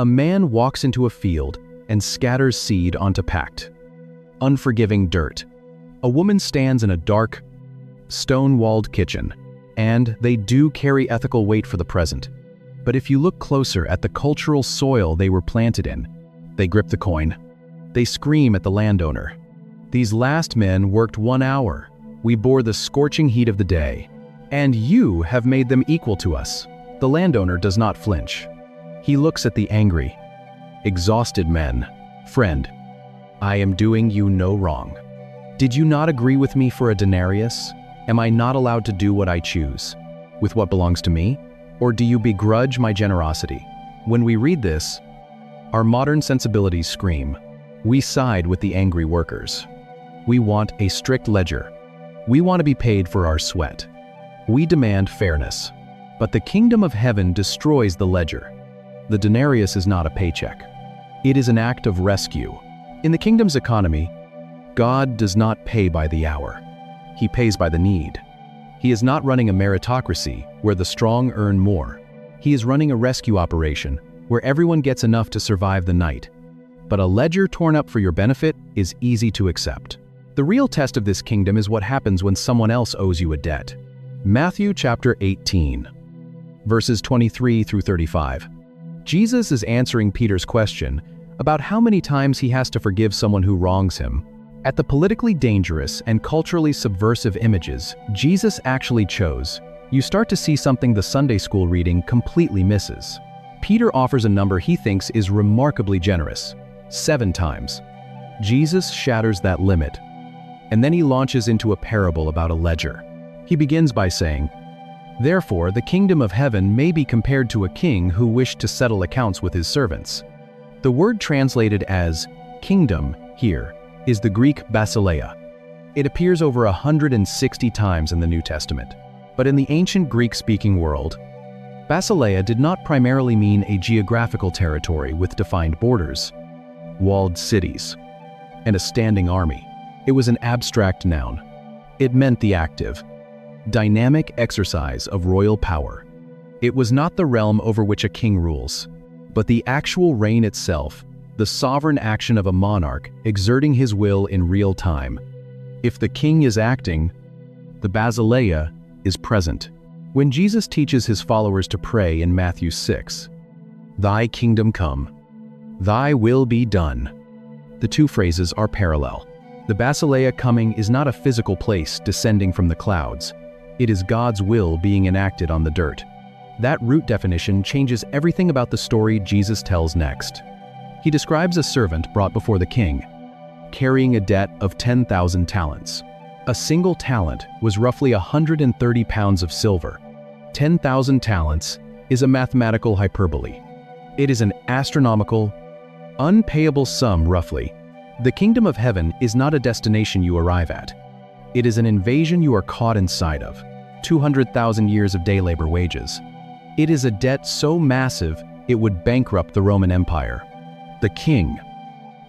A man walks into a field and scatters seed onto packed, unforgiving dirt. A woman stands in a dark, stone-walled kitchen, and they do carry ethical weight for the present. But if you look closer at the cultural soil they were planted in, they grip the coin. They scream at the landowner. These last men worked 1 hour. We bore the scorching heat of the day. And you have made them equal to us. The landowner does not flinch. He looks at the angry, exhausted men. Friend, I am doing you no wrong. Did you not agree with me for a denarius? Am I not allowed to do what I choose, with what belongs to me? Or do you begrudge my generosity? When we read this, our modern sensibilities scream. We side with the angry workers. We want a strict ledger. We want to be paid for our sweat. We demand fairness. But the kingdom of heaven destroys the ledger. The denarius is not a paycheck. It is an act of rescue. In the kingdom's economy, God does not pay by the hour. He pays by the need. He is not running a meritocracy where the strong earn more. He is running a rescue operation where everyone gets enough to survive the night. But a ledger torn up for your benefit is easy to accept. The real test of this kingdom is what happens when someone else owes you a debt. Matthew chapter 18, verses 23 through 35. Jesus is answering Peter's question about how many times he has to forgive someone who wrongs him. At the politically dangerous and culturally subversive images Jesus actually chose, you start to see something the Sunday school reading completely misses. Peter offers a number he thinks is remarkably generous, 7 times. Jesus shatters that limit, and then he launches into a parable about a ledger. He begins by saying, "Therefore the kingdom of heaven may be compared to a king who wished to settle accounts with his servants." The word translated as kingdom here is the Greek basileia. It appears over 160 times in the New Testament. But in the ancient Greek-speaking world, basileia did not primarily mean a geographical territory with defined borders, walled cities, and a standing army. It was an abstract noun. It meant the active, dynamic exercise of royal power. It was not the realm over which a king rules, but the actual reign itself, the sovereign action of a monarch exerting his will in real time. If the king is acting, the basileia is present. When Jesus teaches his followers to pray in Matthew 6, "Thy kingdom come, thy will be done," the two phrases are parallel. The basileia coming is not a physical place descending from the clouds. It is God's will being enacted on the dirt. That root definition changes everything about the story Jesus tells next. He describes a servant brought before the king, carrying a debt of 10,000 talents. A single talent was roughly 130 pounds of silver. 10,000 talents is a mathematical hyperbole. It is an astronomical, unpayable sum roughly. The kingdom of heaven is not a destination you arrive at. It is an invasion you are caught inside of. 200,000 years of day labor wages. It is a debt so massive it would bankrupt the Roman Empire. The king,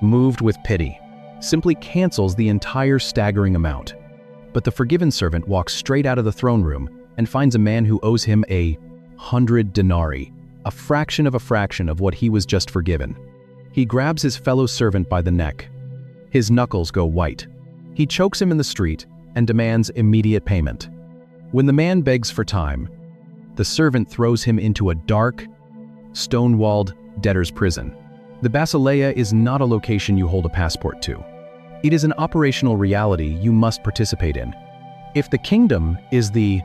moved with pity, simply cancels the entire staggering amount. But the forgiven servant walks straight out of the throne room and finds a man who owes him 100 denarii, a fraction of what he was just forgiven. He grabs his fellow servant by the neck. His knuckles go white. He chokes him in the street and demands immediate payment. When the man begs for time, the servant throws him into a dark, stone-walled debtor's prison. The basileia is not a location you hold a passport to. It is an operational reality you must participate in. If the kingdom is the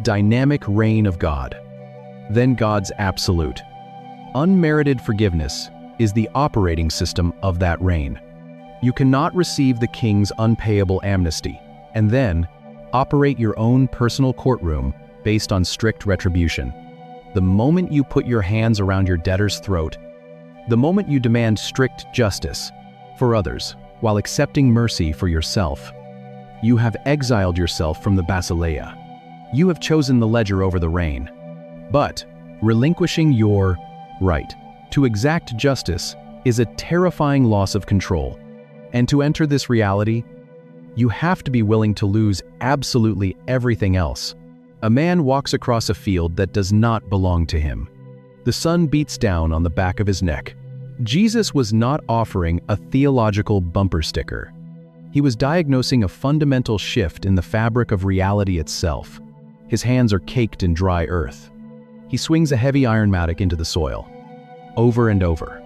dynamic reign of God, then God's absolute, unmerited forgiveness is the operating system of that reign. You cannot receive the king's unpayable amnesty and then operate your own personal courtroom based on strict retribution. The moment you put your hands around your debtor's throat, the moment you demand strict justice for others while accepting mercy for yourself, you have exiled yourself from the basileia. You have chosen the ledger over the reign. But relinquishing your right to exact justice is a terrifying loss of control. And to enter this reality, you have to be willing to lose absolutely everything else. A man walks across a field that does not belong to him. The The sun beats down on the back of his neck. Jesus was not offering a theological bumper sticker. He was diagnosing a fundamental shift in the fabric of reality itself. His hands are caked in dry earth. He swings a heavy iron mattock into the soil, over and over,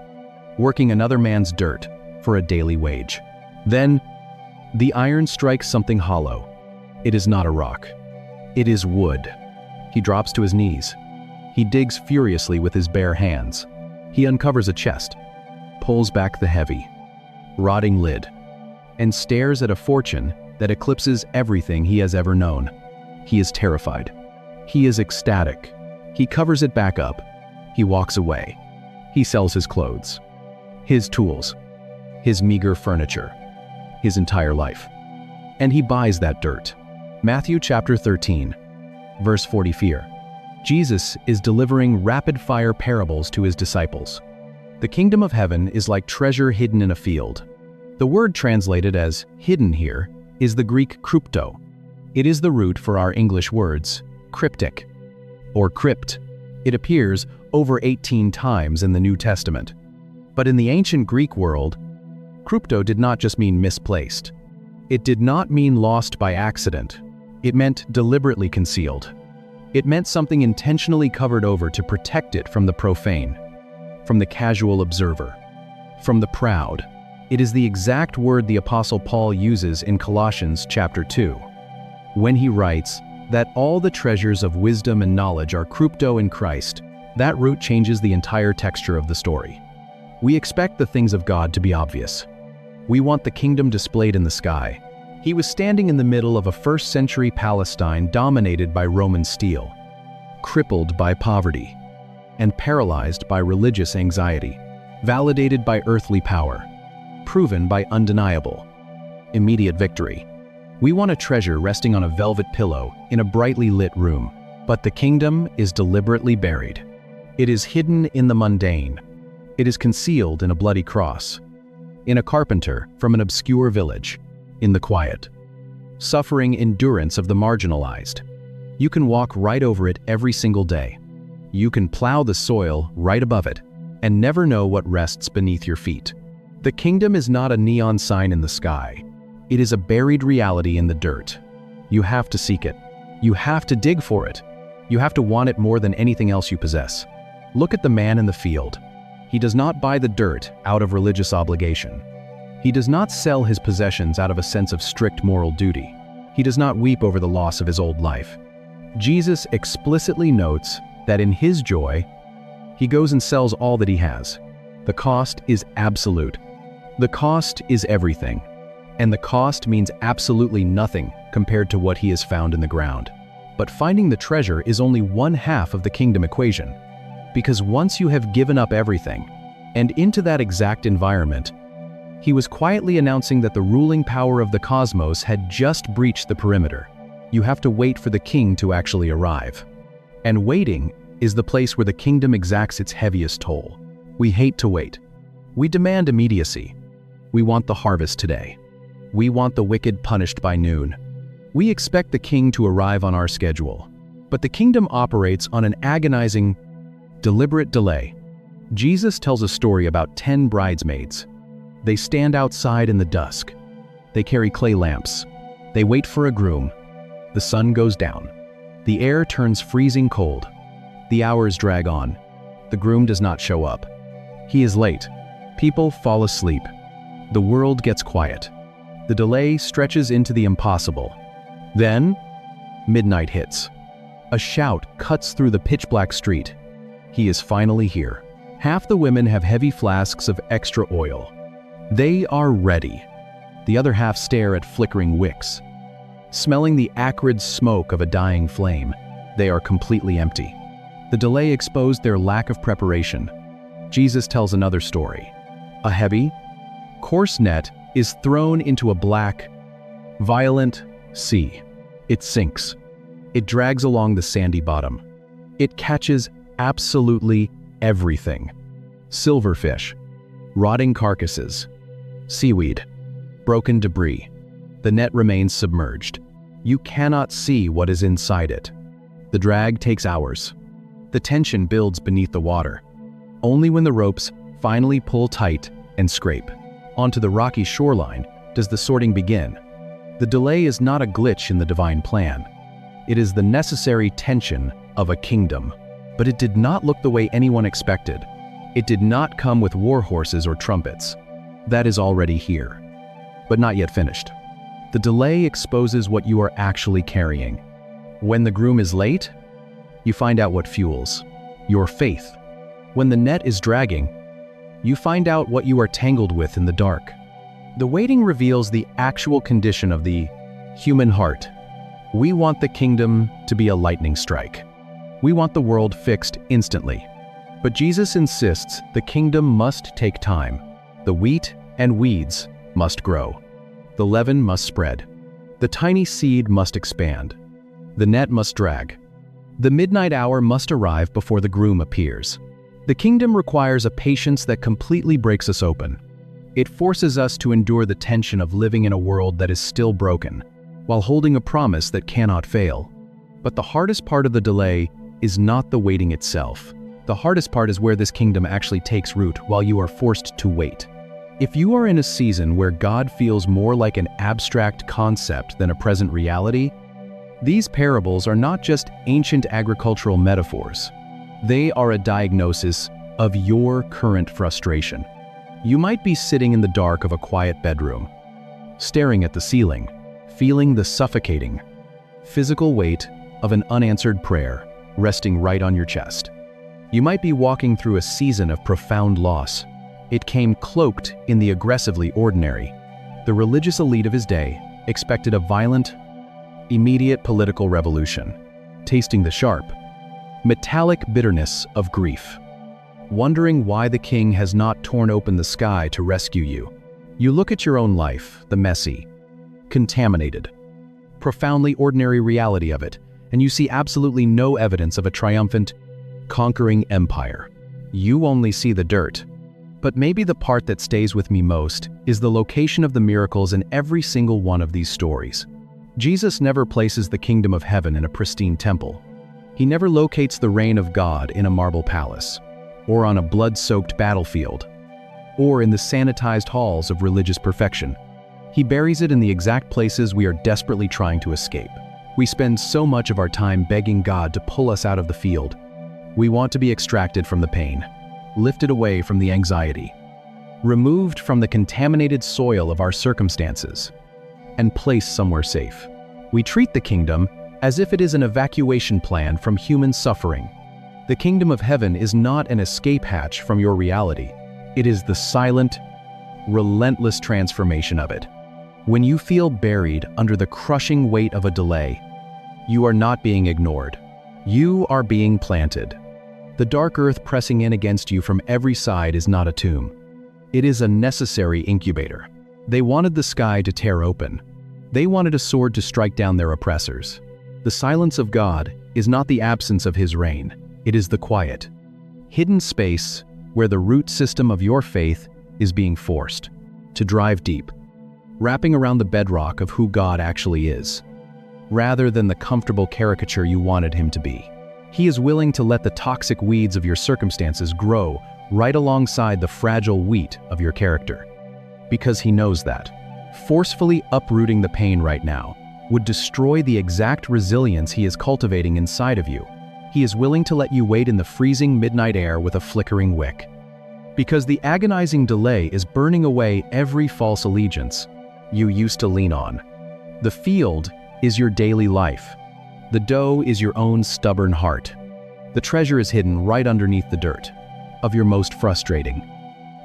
working another man's dirt for a daily wage. Then, the iron strikes something hollow. It is not a rock. It is wood. He drops to his knees. He digs furiously with his bare hands. He uncovers a chest, pulls back the heavy, rotting lid, and stares at a fortune that eclipses everything he has ever known. He is terrified. He is ecstatic. He covers it back up. He walks away. He sells his clothes, his tools, his meager furniture, his entire life. And he buys that dirt. Matthew chapter 13, verse 44. Jesus is delivering rapid-fire parables to his disciples. The kingdom of heaven is like treasure hidden in a field. The word translated as hidden here is the Greek krypto. It is the root for our English words cryptic or crypt. It appears over 18 times in the New Testament. But in the ancient Greek world, krypto did not just mean misplaced. It did not mean lost by accident. It meant deliberately concealed. It meant something intentionally covered over to protect it from the profane, from the casual observer, from the proud. It is the exact word the Apostle Paul uses in Colossians chapter 2, when he writes that all the treasures of wisdom and knowledge are krypto in Christ. That root changes the entire texture of the story. We expect the things of God to be obvious. We want the kingdom displayed in the sky. He was standing in the middle of a first-century Palestine dominated by Roman steel, crippled by poverty, and paralyzed by religious anxiety, validated by earthly power, proven by undeniable, immediate victory. We want a treasure resting on a velvet pillow in a brightly lit room, but the kingdom is deliberately buried. It is hidden in the mundane. It is concealed in a bloody cross, in a carpenter from an obscure village, in the quiet, suffering endurance of the marginalized. You can walk right over it every single day. You can plow the soil right above it and never know what rests beneath your feet. The kingdom is not a neon sign in the sky. It is a buried reality in the dirt. You have to seek it. You have to dig for it. You have to want it more than anything else you possess. Look at the man in the field. He does not buy the dirt out of religious obligation. He does not sell his possessions out of a sense of strict moral duty. He does not weep over the loss of his old life. Jesus explicitly notes that in his joy, he goes and sells all that he has. The cost is absolute. The cost is everything. And the cost means absolutely nothing compared to what he has found in the ground. But finding the treasure is only one half of the kingdom equation. Because once you have given up everything, and into that exact environment, he was quietly announcing that the ruling power of the cosmos had just breached the perimeter. You have to wait for the king to actually arrive. And waiting is the place where the kingdom exacts its heaviest toll. We hate to wait. We demand immediacy. We want the harvest today. We want the wicked punished by noon. We expect the king to arrive on our schedule. But the kingdom operates on an agonizing, deliberate delay. Jesus tells a story about 10 bridesmaids. They stand outside in the dusk. They carry clay lamps. They wait for a groom. The sun goes down. The air turns freezing cold. The hours drag on. The groom does not show up. He is late. People fall asleep. The world gets quiet. The delay stretches into the impossible. Then, midnight hits. A shout cuts through the pitch-black street. He is finally here. Half the women have heavy flasks of extra oil. They are ready. The other half stare at flickering wicks. Smelling the acrid smoke of a dying flame, they are completely empty. The delay exposed their lack of preparation. Jesus tells another story. A heavy, coarse net is thrown into a black, violent sea. It sinks. It drags along the sandy bottom. It catches absolutely everything. Silverfish, rotting carcasses, seaweed, broken debris. The net remains submerged. You cannot see what is inside it. The drag takes hours. The tension builds beneath the water. Only when the ropes finally pull tight and scrape onto the rocky shoreline does the sorting begin. The delay is not a glitch in the divine plan. It is the necessary tension of a kingdom. But it did not look the way anyone expected. It did not come with war horses or trumpets. That is already here, but not yet finished. The delay exposes what you are actually carrying. When the groom is late, you find out what fuels your faith. When the net is dragging, you find out what you are tangled with in the dark. The waiting reveals the actual condition of the human heart. We want the kingdom to be a lightning strike. We want the world fixed instantly. But Jesus insists the kingdom must take time. The wheat and weeds must grow. The leaven must spread. The tiny seed must expand. The net must drag. The midnight hour must arrive before the groom appears. The kingdom requires a patience that completely breaks us open. It forces us to endure the tension of living in a world that is still broken, while holding a promise that cannot fail. But the hardest part of the delay is not the waiting itself. The hardest part is where this kingdom actually takes root while you are forced to wait. If you are in a season where God feels more like an abstract concept than a present reality, these parables are not just ancient agricultural metaphors. They are a diagnosis of your current frustration. You might be sitting in the dark of a quiet bedroom, staring at the ceiling, feeling the suffocating, physical weight of an unanswered prayer resting right on your chest. You might be walking through a season of profound loss. It came cloaked in the aggressively ordinary. The religious elite of his day expected a violent, immediate political revolution, tasting the sharp, metallic bitterness of grief. Wondering why the king has not torn open the sky to rescue you. You look at your own life, the messy, contaminated, profoundly ordinary reality of it, and you see absolutely no evidence of a triumphant, conquering empire. You only see the dirt. But maybe the part that stays with me most is the location of the miracles in every single one of these stories. Jesus never places the kingdom of heaven in a pristine temple. He never locates the reign of God in a marble palace, or on a blood-soaked battlefield, or in the sanitized halls of religious perfection. He buries it in the exact places we are desperately trying to escape. We spend so much of our time begging God to pull us out of the field. We want to be extracted from the pain, lifted away from the anxiety, removed from the contaminated soil of our circumstances, and placed somewhere safe. We treat the kingdom as if it is an evacuation plan from human suffering. The kingdom of heaven is not an escape hatch from your reality. It is the silent, relentless transformation of it. When you feel buried under the crushing weight of a delay, you are not being ignored. You are being planted. The dark earth pressing in against you from every side is not a tomb. It is a necessary incubator. They wanted the sky to tear open. They wanted a sword to strike down their oppressors. The silence of God is not the absence of his reign. It is the quiet, hidden space where the root system of your faith is being forced to drive deep, wrapping around the bedrock of who God actually is, rather than the comfortable caricature you wanted him to be. He is willing to let the toxic weeds of your circumstances grow right alongside the fragile wheat of your character, because he knows that forcefully uprooting the pain right now would destroy the exact resilience he is cultivating inside of you. He is willing to let you wait in the freezing midnight air with a flickering wick, because the agonizing delay is burning away every false allegiance you used to lean on. The field is your daily life. The dough is your own stubborn heart. The treasure is hidden right underneath the dirt of your most frustrating,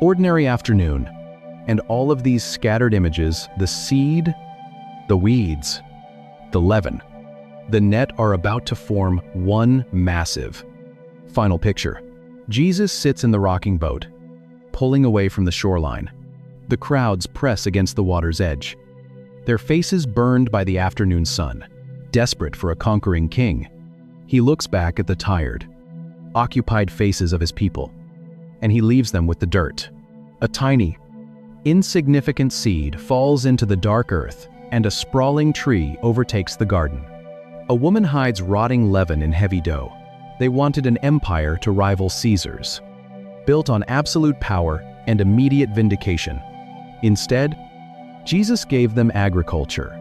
ordinary afternoon. And all of these scattered images, the seed, the weeds, the leaven, the net, are about to form one massive final picture. Jesus sits in the rocking boat, pulling away from the shoreline. The crowds press against the water's edge, their faces burned by the afternoon sun, desperate for a conquering king. He looks back at the tired, occupied faces of his people, and he leaves them with the dirt. A tiny, insignificant seed falls into the dark earth, and a sprawling tree overtakes the garden. A woman hides rotting leaven in heavy dough, They wanted an empire to rival Caesar's, built on absolute power and immediate vindication. Instead, Jesus gave them agriculture,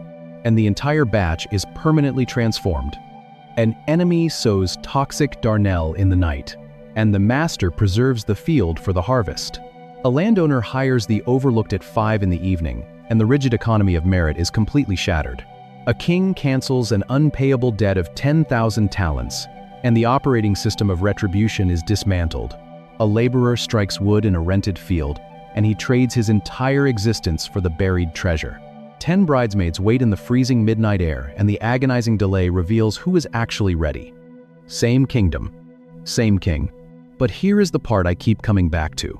and the entire batch is permanently transformed. An enemy sows toxic darnel in the night, and the master preserves the field for the harvest. A landowner hires the overlooked at 5 in the evening, and the rigid economy of merit is completely shattered. A king cancels an unpayable debt of 10,000 talents, and the operating system of retribution is dismantled. A laborer strikes wood in a rented field, and he trades his entire existence for the buried treasure. 10 bridesmaids wait in the freezing midnight air, and the agonizing delay reveals who is actually ready. Same kingdom, same king. But here is the part I keep coming back to.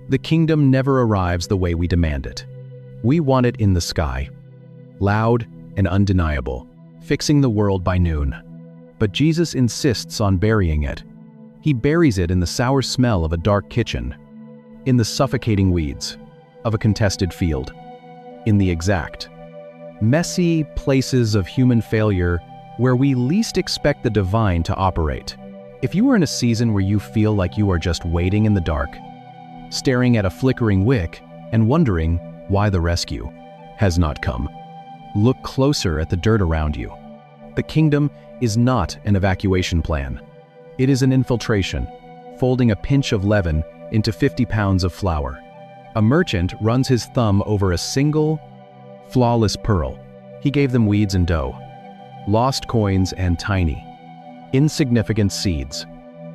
The kingdom never arrives the way we demand it. We want it in the sky, loud and undeniable, fixing the world by noon. But Jesus insists on burying it. He buries it in the sour smell of a dark kitchen, in the suffocating weeds of a contested field, in the exact, messy places of human failure where we least expect the divine to operate. If you are in a season where you feel like you are just waiting in the dark, staring at a flickering wick and wondering why the rescue has not come, look closer at the dirt around you. The kingdom is not an evacuation plan. It is an infiltration, folding a pinch of leaven into 50 pounds of flour. A merchant runs his thumb over a single, flawless pearl. He gave them weeds and dough, lost coins and tiny, insignificant seeds.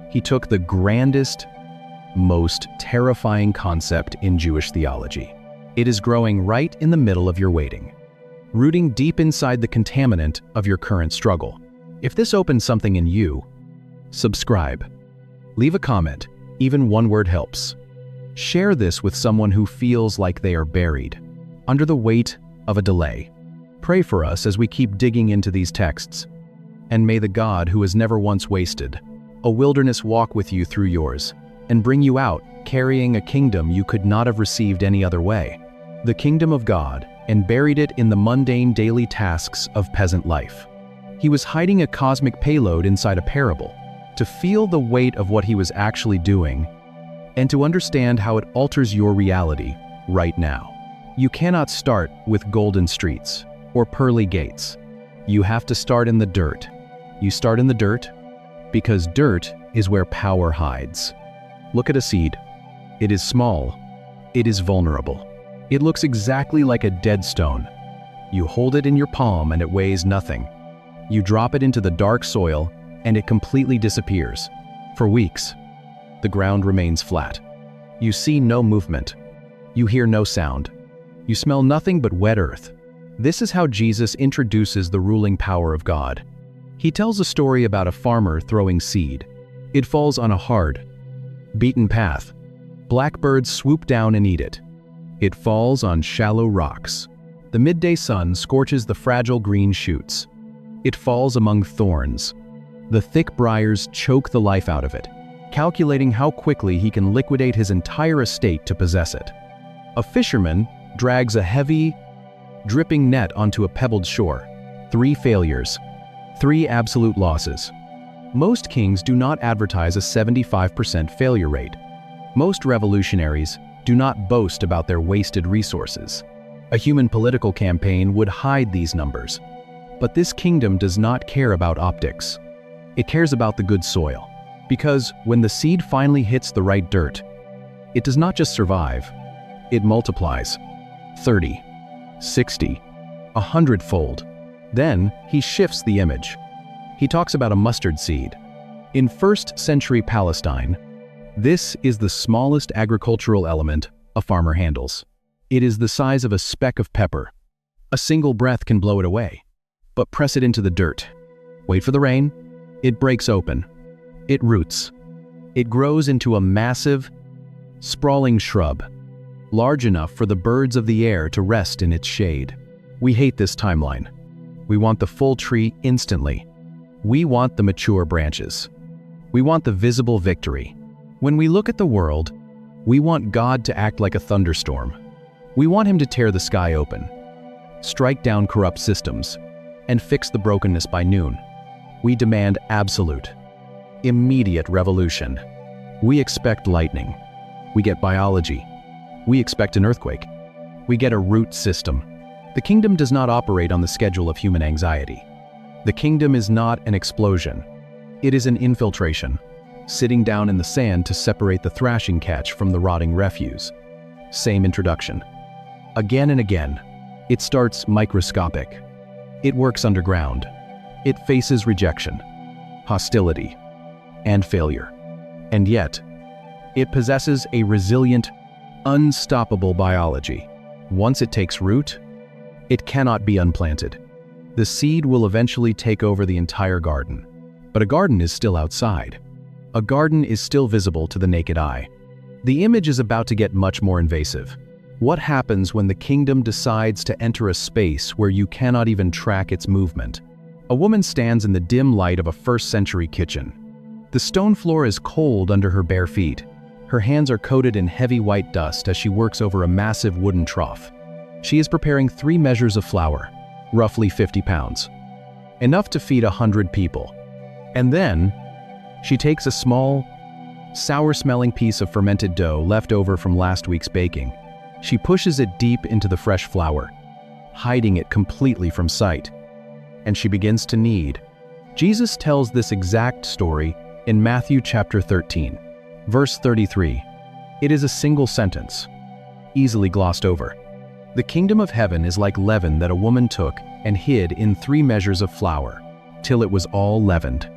He took the grandest, most terrifying concept in Jewish theology. It is growing right in the middle of your waiting, rooting deep inside the contaminant of your current struggle. If this opens something in you, subscribe. Leave a comment, even one word helps. Share this with someone who feels like they are buried under the weight of a delay. Pray for us as we keep digging into these texts. And may the God who has never once wasted a wilderness walk with you through yours and bring you out carrying a kingdom you could not have received any other way. The kingdom of God, and buried it in the mundane daily tasks of peasant life. He was hiding a cosmic payload inside a parable. To feel the weight of what he was actually doing, and to understand how it alters your reality right now. You cannot start with golden streets or pearly gates. You have to start in the dirt. You start in the dirt because dirt is where power hides. Look at a seed. It is small. It is vulnerable. It looks exactly like a dead stone. You hold it in your palm and it weighs nothing. You drop it into the dark soil and it completely disappears. For weeks, the ground remains flat. You see no movement. You hear no sound. You smell nothing but wet earth. This is how Jesus introduces the ruling power of God. He tells a story about a farmer throwing seed. It falls on a hard, beaten path. Blackbirds swoop down and eat it. It falls on shallow rocks. The midday sun scorches the fragile green shoots. It falls among thorns. The thick briars choke the life out of it, calculating how quickly he can liquidate his entire estate to possess it. A fisherman drags a heavy, dripping net onto a pebbled shore. 3 failures, 3 absolute losses. Most kings do not advertise a 75% failure rate. Most revolutionaries do not boast about their wasted resources. A human political campaign would hide these numbers. But this kingdom does not care about optics. It cares about the good soil. Because when the seed finally hits the right dirt, it does not just survive, it multiplies. 30, 60, 100-fold. Then he shifts the image. He talks about a mustard seed. In 1st century Palestine, this is the smallest agricultural element a farmer handles. It is the size of a speck of pepper. A single breath can blow it away. But press it into the dirt. Wait for the rain. It breaks open. It roots. It grows into a massive, sprawling shrub, large enough for the birds of the air to rest in its shade. We hate this timeline. We want the full tree instantly. We want the mature branches. We want the visible victory. When we look at the world, we want God to act like a thunderstorm. We want him to tear the sky open, strike down corrupt systems, and fix the brokenness by noon. We demand absolute, immediate revolution. We expect lightning. We get biology. We expect an earthquake. We get a root system. The kingdom does not operate on the schedule of human anxiety. The kingdom is not an explosion. It is an infiltration, sitting down in the sand to separate the thrashing catch from the rotting refuse. Same introduction. Again and again, it starts microscopic. It works underground. It faces rejection, hostility, and failure. And yet, it possesses a resilient, unstoppable biology. Once it takes root, it cannot be unplanted. The seed will eventually take over the entire garden. But a garden is still outside. A garden is still visible to the naked eye. The image is about to get much more invasive. What happens when the kingdom decides to enter a space where you cannot even track its movement? A woman stands in the dim light of a first-century kitchen. The stone floor is cold under her bare feet. Her hands are coated in heavy white dust as she works over a massive wooden trough. She is preparing 3 measures of flour, roughly 50 pounds, enough to feed 100 people. And then, she takes a small, sour-smelling piece of fermented dough left over from last week's baking. She pushes it deep into the fresh flour, hiding it completely from sight. And she begins to knead. Jesus tells this exact story in Matthew chapter 13, verse 33. It is a single sentence, easily glossed over. The kingdom of heaven is like leaven that a woman took and hid in 3 measures of flour, till it was all leavened.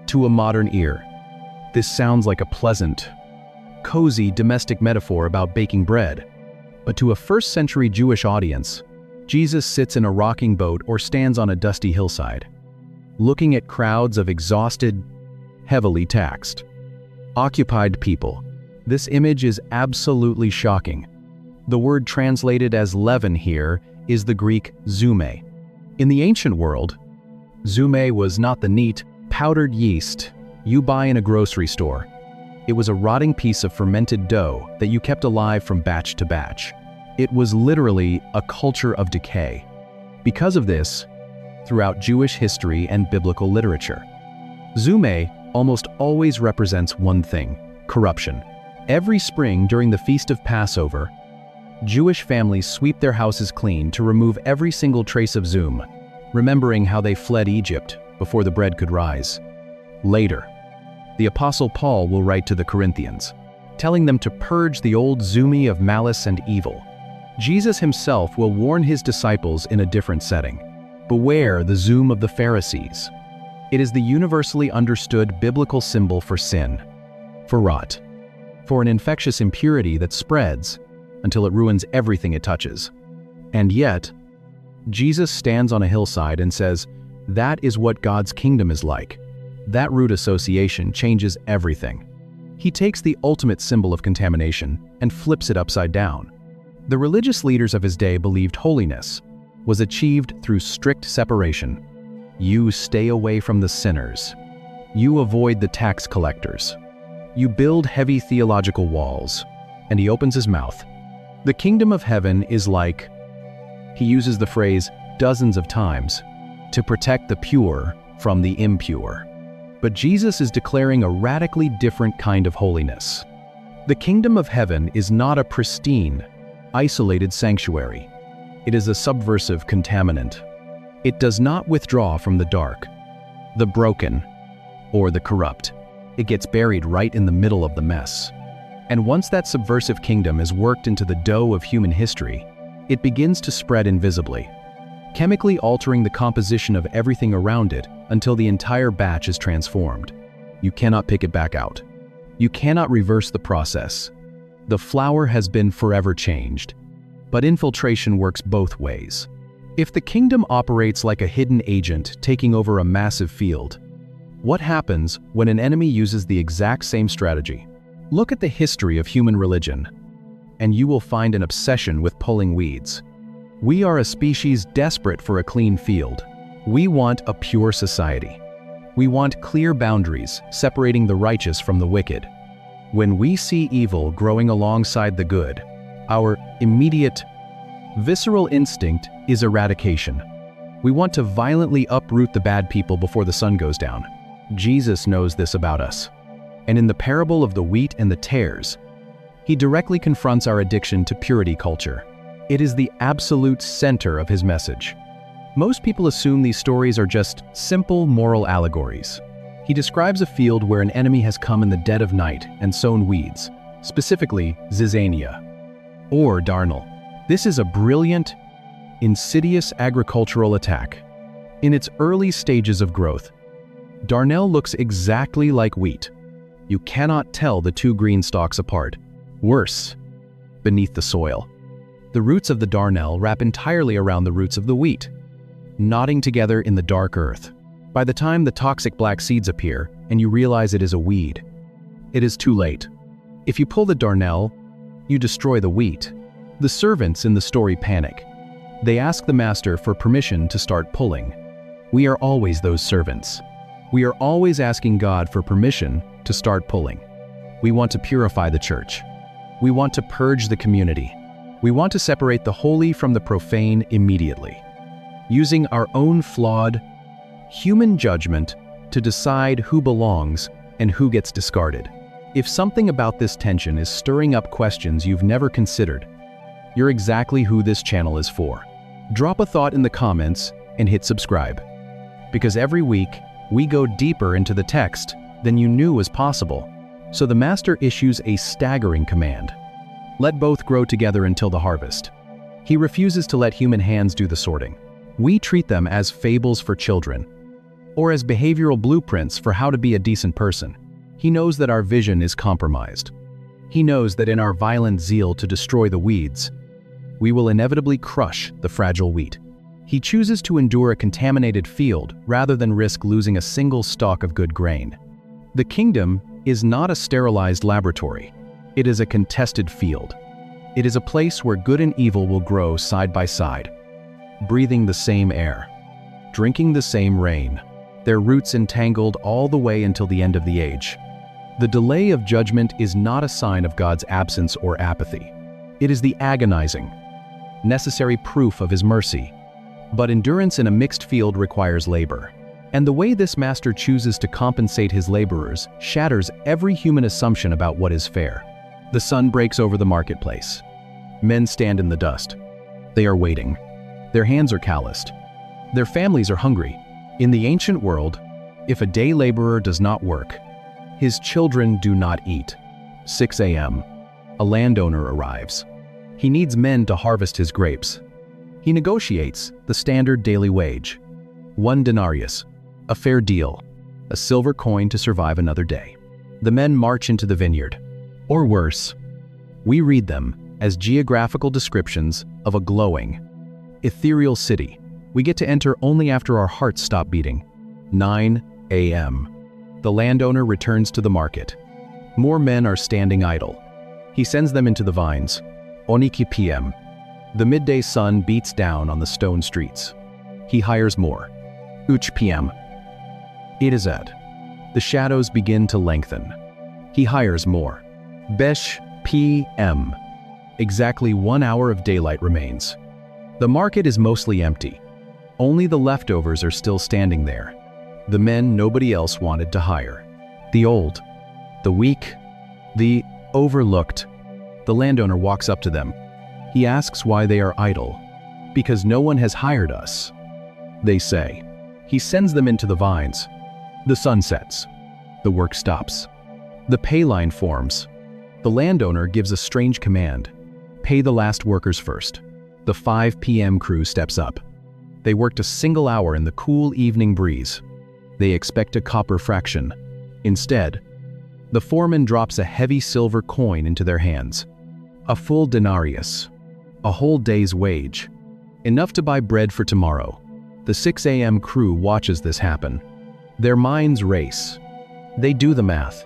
To a modern ear, this sounds like a pleasant, cozy domestic metaphor about baking bread. But to a first-century Jewish audience, Jesus sits in a rocking boat or stands on a dusty hillside, looking at crowds of exhausted, heavily taxed, occupied people. This image is absolutely shocking. The word translated as leaven here is the Greek zume. In the ancient world, zume was not the neat, powdered yeast you buy in a grocery store. It was a rotting piece of fermented dough that you kept alive from batch to batch. It was literally a culture of decay. Because of this, throughout Jewish history and biblical literature, zume almost always represents one thing: corruption. Every spring during the Feast of Passover, Jewish families sweep their houses clean to remove every single trace of zoom, remembering how they fled Egypt before the bread could rise. Later, the Apostle Paul will write to the Corinthians, telling them to purge the old zumi of malice and evil. Jesus himself will warn his disciples in a different setting. Beware the zoom of the Pharisees. It is the universally understood biblical symbol for sin, for rot, for an infectious impurity that spreads until it ruins everything it touches. And yet, Jesus stands on a hillside and says, that is what God's kingdom is like. That root association changes everything. He takes the ultimate symbol of contamination and flips it upside down. The religious leaders of his day believed holiness was achieved through strict separation. You stay away from the sinners. You avoid the tax collectors. You build heavy theological walls. And he opens his mouth. The kingdom of heaven is like, he uses the phrase dozens of times, to protect the pure from the impure. But Jesus is declaring a radically different kind of holiness. The kingdom of heaven is not a pristine, isolated sanctuary. It is a subversive contaminant. It does not withdraw from the dark, the broken, or the corrupt. It gets buried right in the middle of the mess. And once that subversive kingdom is worked into the dough of human history, it begins to spread invisibly, chemically altering the composition of everything around it until the entire batch is transformed. You cannot pick it back out. You cannot reverse the process. The flour has been forever changed. But infiltration works both ways. If the kingdom operates like a hidden agent taking over a massive field, what happens when an enemy uses the exact same strategy? Look at the history of human religion, and you will find an obsession with pulling weeds. We are a species desperate for a clean field. We want a pure society. We want clear boundaries separating the righteous from the wicked. When we see evil growing alongside the good, our immediate, visceral instinct is eradication. We want to violently uproot the bad people before the sun goes down. Jesus knows this about us. And in the parable of the wheat and the tares, he directly confronts our addiction to purity culture. It is the absolute center of his message. Most people assume these stories are just simple moral allegories. He describes a field where an enemy has come in the dead of night and sown weeds, specifically zizania or darnel. This is a brilliant, insidious agricultural attack. In its early stages of growth, darnel looks exactly like wheat. You cannot tell the two green stalks apart. Worse, beneath the soil, the roots of the darnel wrap entirely around the roots of the wheat, knotting together in the dark earth. By the time the toxic black seeds appear and you realize it is a weed, it is too late. If you pull the darnel, you destroy the wheat. The servants in the story panic. They ask the master for permission to start pulling. We are always those servants. We are always asking God for permission to start pulling. We want to purify the church. We want to purge the community. We want to separate the holy from the profane immediately, using our own flawed, human judgment to decide who belongs and who gets discarded. If something about this tension is stirring up questions you've never considered, you're exactly who this channel is for. Drop a thought in the comments and hit subscribe. Because every week, we go deeper into the text than you knew was possible. So the Master issues a staggering command. Let both grow together until the harvest. He refuses to let human hands do the sorting. We treat them as fables for children, or as behavioral blueprints for how to be a decent person. He knows that our vision is compromised. He knows that in our violent zeal to destroy the weeds, we will inevitably crush the fragile wheat. He chooses to endure a contaminated field rather than risk losing a single stalk of good grain. The kingdom is not a sterilized laboratory. It is a contested field. It is a place where good and evil will grow side by side, breathing the same air, drinking the same rain, their roots entangled all the way until the end of the age. The delay of judgment is not a sign of God's absence or apathy. It is the agonizing, necessary proof of his mercy. But endurance in a mixed field requires labor. And the way this master chooses to compensate his laborers shatters every human assumption about what is fair. The sun breaks over the marketplace. Men stand in the dust. They are waiting. Their hands are calloused. Their families are hungry. In the ancient world, if a day laborer does not work, his children do not eat. 6 a.m. A landowner arrives. He needs men to harvest his grapes. He negotiates the standard daily wage. 1 denarius, a fair deal, a silver coin to survive another day. The men march into the vineyard. Or worse, we read them as geographical descriptions of a glowing, ethereal city. We get to enter only after our hearts stop beating. 9 a.m. The landowner returns to the market. More men are standing idle. He sends them into the vines. Oniki p.m. The midday sun beats down on the stone streets. He hires more. Uch p.m. It is at. The shadows begin to lengthen. He hires more. Besh p.m. Exactly 1 hour of daylight remains. The market is mostly empty. Only the leftovers are still standing there. The men nobody else wanted to hire. The old, the weak, the overlooked. The landowner walks up to them. He asks why they are idle. Because no one has hired us, they say. He sends them into the vines. The sun sets. The work stops. The pay line forms. The landowner gives a strange command. Pay the last workers first. The 5 p.m. crew steps up. They worked a single hour in the cool evening breeze. They expect a copper fraction. Instead, the foreman drops a heavy silver coin into their hands. A full denarius. A whole day's wage. Enough to buy bread for tomorrow. The 6 a.m. crew watches this happen. Their minds race. They do the math.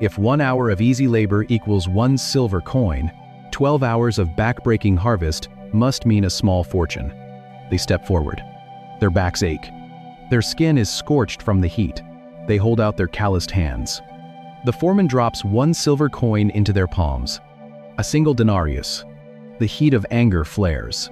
If 1 hour of easy labor equals 1 silver coin, 12 hours of back-breaking harvest must mean a small fortune. They step forward. Their backs ache. Their skin is scorched from the heat. They hold out their calloused hands. The foreman drops 1 silver coin into their palms. A single denarius. The heat of anger flares.